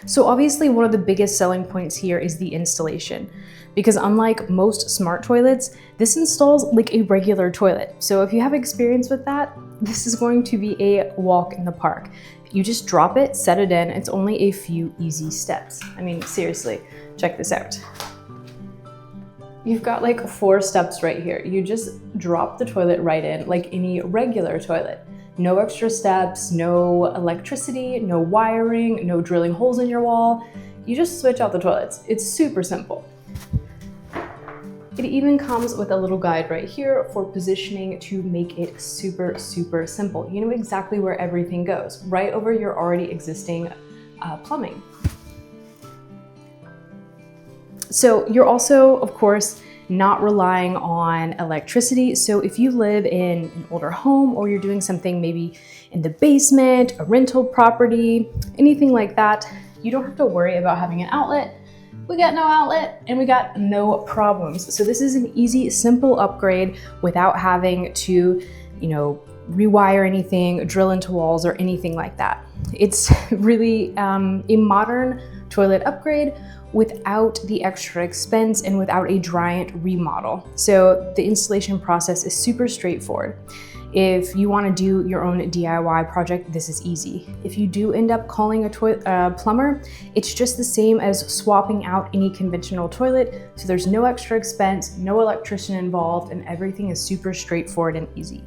So obviously one of the biggest selling points here is the installation, because unlike most smart toilets, this installs like a regular toilet. So if you have experience with that, this is going to be a walk in the park. You just drop it, set it in, it's only a few easy steps. I mean, seriously, check this out. You've got like 4 steps right here. You just drop the toilet right in like any regular toilet. No extra steps, no electricity, no wiring, no drilling holes in your wall. You just switch out the toilets. It's super simple. It even comes with a little guide right here for positioning to make it super, super simple. You know exactly where everything goes, right over your already existing plumbing. So you're also, of course, not relying on electricity. So if you live in an older home or you're doing something maybe in the basement, a rental property, anything like that, you don't have to worry about having an outlet. We got no outlet and we got no problems. So this is an easy, simple upgrade without having to, rewire anything, drill into walls or anything like that. It's really a modern toilet upgrade without the extra expense and without a giant remodel. So the installation process is super straightforward. If you want to do your own DIY project, this is easy. If you do end up calling a plumber, it's just the same as swapping out any conventional toilet. So there's no extra expense, no electrician involved, and everything is super straightforward and easy.